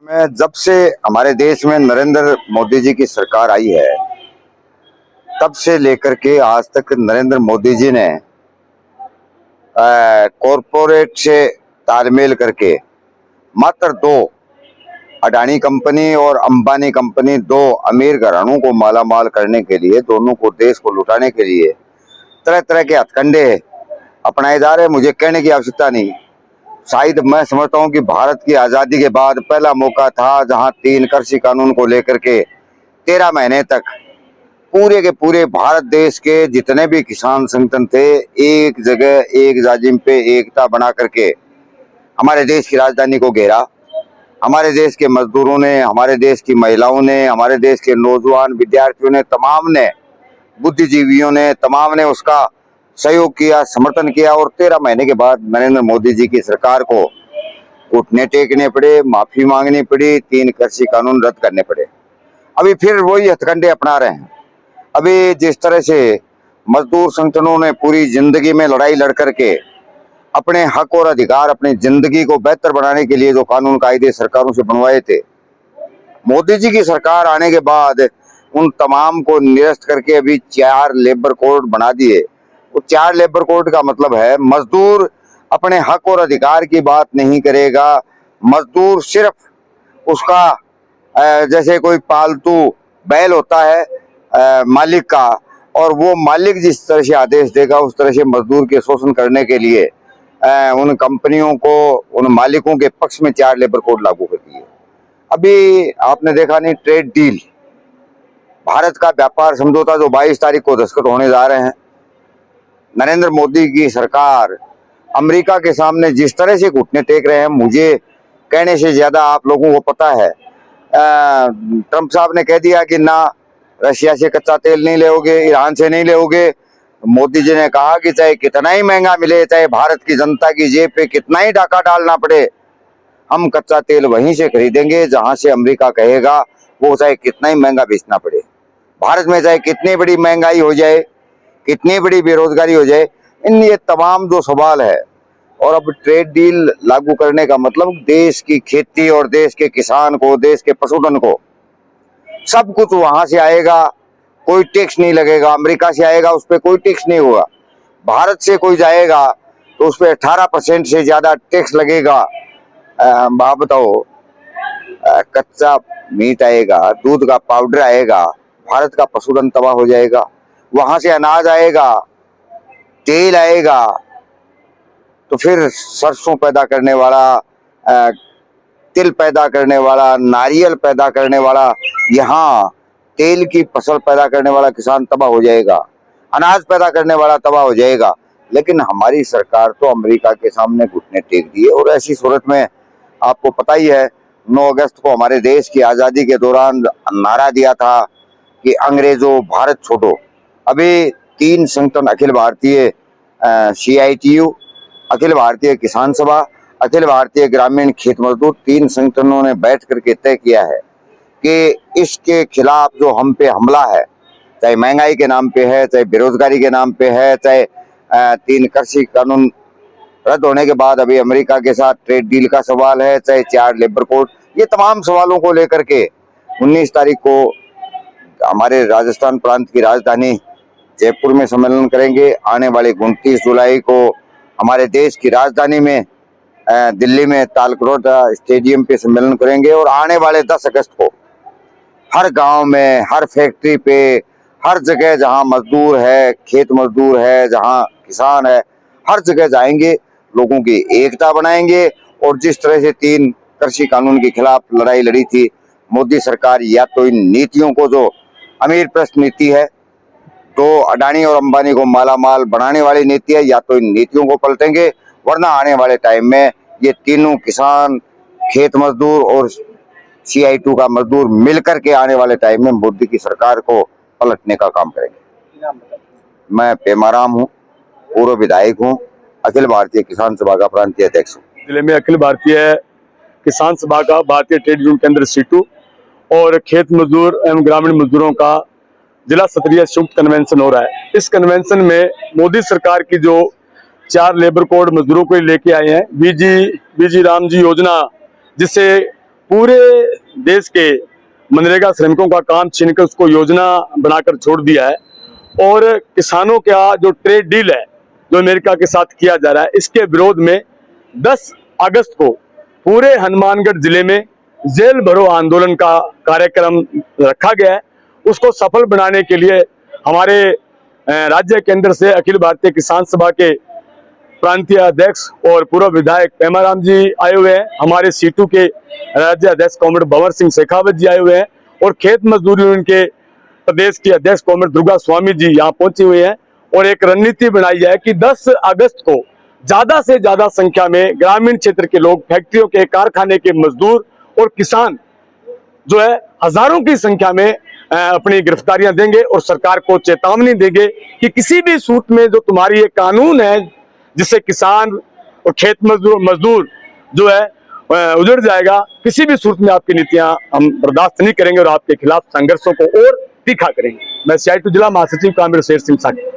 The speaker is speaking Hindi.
में जब से हमारे देश में नरेंद्र मोदी जी की सरकार आई है, तब से लेकर के आज तक नरेंद्र मोदी जी ने कॉरपोरेट से तालमेल करके मात्र दो अडानी कंपनी और अंबानी कंपनी, दो अमीर घरानों को मालामाल करने के लिए, दोनों को देश को लुटाने के लिए तरह तरह के हथकंडे अपनाए जा रहे हैं। मुझे कहने की आवश्यकता नहीं, शायद मैं समझता हूं कि भारत की आज़ादी के बाद पहला मौका था जहां 3 कृषि कानून को लेकर के 13 महीने तक पूरे के पूरे भारत देश के जितने भी किसान संगठन थे, एक जगह एक जाजिम पे एकता बना करके हमारे देश की राजधानी को घेरा। हमारे देश के मजदूरों ने, हमारे देश की महिलाओं ने, हमारे देश के नौजवान विद्यार्थियों ने, तमाम ने, बुद्धिजीवियों ने, तमाम ने उसका सहयोग किया, समर्थन किया। और 13 महीने के बाद नरेंद्र मोदी जी की सरकार को घुटने टेकने पड़े, माफी मांगनी पड़ी, 3 कृषि कानून रद्द करने पड़े। अभी फिर वही हथकंडे अपना रहे हैं। अभी जिस तरह से मजदूर संगठनों ने पूरी जिंदगी में लड़ाई लड़ करके अपने हक और अधिकार, अपनी जिंदगी को बेहतर बनाने के लिए जो कानून कायदे सरकारों से बनवाए थे, मोदी जी की सरकार आने के बाद उन तमाम को निरस्त करके अभी 4 लेबर कोड बना दिए। वो 4 लेबर कोड का मतलब है, मजदूर अपने हक और अधिकार की बात नहीं करेगा। मजदूर सिर्फ उसका जैसे कोई पालतू बैल होता है मालिक का, और वो मालिक जिस तरह से आदेश देगा उस तरह से मजदूर के शोषण करने के लिए उन कंपनियों को, उन मालिकों के पक्ष में 4 लेबर कोड लागू कर दिए। अभी आपने देखा नहीं, ट्रेड डील, भारत का व्यापार समझौता जो 22 तारीख को दस्तखत होने जा रहे हैं, नरेंद्र मोदी की सरकार अमेरिका के सामने जिस तरह से घुटने टेक रहे हैं, मुझे कहने से ज्यादा आप लोगों को पता है। ट्रंप साहब ने कह दिया कि ना रशिया से कच्चा तेल नहीं लेओगे, ईरान से नहीं लेओगे। मोदी जी ने कहा कि चाहे कितना ही महंगा मिले, चाहे भारत की जनता की जेब पे कितना ही डाका डालना पड़े, हम कच्चा तेल वहीं से खरीदेंगे जहां से अमेरिका कहेगा, वो चाहे कितना ही महंगा बेचना पड़े। भारत में चाहे कितनी बड़ी महंगाई हो जाए, कितनी बड़ी बेरोजगारी हो जाए, इन ये तमाम जो सवाल है। और अब ट्रेड डील लागू करने का मतलब देश की खेती और देश के किसान को, देश के पशुधन को, सब कुछ वहां से आएगा, कोई टैक्स नहीं लगेगा। अमेरिका से आएगा उस पर कोई टैक्स नहीं होगा। भारत से कोई जाएगा तो उस पर 18% से ज्यादा टैक्स लगेगा। आप बताओ, कच्चा मीट आएगा, दूध का पाउडर आएगा, भारत का पशुधन तबाह हो जाएगा। वहां से अनाज आएगा, तेल आएगा, तो फिर सरसों पैदा करने वाला, तिल पैदा करने वाला, नारियल पैदा करने वाला, यहाँ तेल की फसल पैदा करने वाला किसान तबाह हो जाएगा, अनाज पैदा करने वाला तबाह हो जाएगा। लेकिन हमारी सरकार तो अमेरिका के सामने घुटने टेक दिए। और ऐसी सूरत में आपको पता ही है, 9 अगस्त को हमारे देश की आज़ादी के दौरान नारा दिया था कि अंग्रेजों भारत छोड़ो। अभी 3 संगठन, अखिल भारतीय CITU, अखिल भारतीय किसान सभा, अखिल भारतीय ग्रामीण खेत मजदूर, 3 संगठनों ने बैठ करके तय किया है कि इसके खिलाफ जो हम पे हमला है, चाहे महंगाई के नाम पे है, चाहे बेरोजगारी के नाम पे है, चाहे 3 कृषि कानून रद्द होने के बाद अभी अमेरिका के साथ ट्रेड डील का सवाल है, चाहे 4 लेबर कोड, ये तमाम सवालों को लेकर के 19 तारीख को हमारे राजस्थान प्रांत की राजधानी जयपुर में सम्मेलन करेंगे। आने वाले 29 जुलाई को हमारे देश की राजधानी में दिल्ली में तालकटोरा स्टेडियम पे सम्मेलन करेंगे। और आने वाले 10 अगस्त को हर गांव में, हर फैक्ट्री पे, हर जगह जहां मजदूर है, खेत मजदूर है, जहां किसान है, हर जगह जाएंगे, लोगों की एकता बनाएंगे। और जिस तरह से 3 कृषि कानून के खिलाफ लड़ाई लड़ी थी मोदी सरकार, या तो इन नीतियों को, जो अमीर प्रस्त नीति है, तो अडानी और अंबानी को मालामाल बनाने वाली नीति है, या तो इन नीतियों को पलटेंगे। वरना आने वाले टाइम में ये तीनों किसान, खेत मजदूर और CITU का मजदूर मिलकर के आने वाले टाइम में मोदी की सरकार को पलटने का काम करेंगे। मैं पेमाराम हूँ, पूर्व विधायक हूँ, अखिल भारतीय किसान सभा का प्रांतीय अध्यक्ष हूँ। जिले में अखिल भारतीय किसान सभा का भारतीय ट्रेड यूनियन केंद्र सीटू और खेत मजदूर एवं ग्रामीण मजदूरों का जिला स्तरीय संयुक्त कन्वेंशन हो रहा है। इस कन्वेंशन में मोदी सरकार की जो 4 लेबर कोड मजदूरों को लेके आए हैं, बीजी राम जी योजना, जिससे पूरे देश के मनरेगा श्रमिकों का काम छीनकर उसको योजना बनाकर छोड़ दिया है और किसानों का जो ट्रेड डील है जो अमेरिका के साथ किया जा रहा है, इसके विरोध में 10 अगस्त को पूरे हनुमानगढ़ जिले में जेल भरो आंदोलन का कार्यक्रम रखा गया है। उसको सफल बनाने के लिए हमारे राज्य केंद्र से अखिल भारतीय किसान सभा के प्रांतीय अध्यक्ष और पूर्व विधायक पेमाराम जी आए हुए हैं, हमारे सीटू के राज्य अध्यक्ष कॉमरेड भंवर सिंह शेखावत जी आए हुए हैं और खेत मजदूर यूनियन के प्रदेश की अध्यक्ष कॉमरेड दुर्गा स्वामी जी यहाँ पहुंचे हुए हैं और एक रणनीति बनाई है कि 10 अगस्त को ज्यादा से ज्यादा संख्या में ग्रामीण क्षेत्र के लोग, फैक्ट्रियों के, कारखाने के मजदूर और किसान जो है हजारों की संख्या में अपनी गिरफ्तारियां देंगे और सरकार को चेतावनी देंगे कि किसी भी सूरत में जो तुम्हारी ये कानून है जिससे किसान और खेत मजदूर जो है उजड़ जाएगा, किसी भी सूरत में आपकी नीतियां हम बर्दाश्त नहीं करेंगे और आपके खिलाफ संघर्षों को और तीखा करेंगे। मैं CITU जिला महासचिव कामिर शेर सिंह साकी।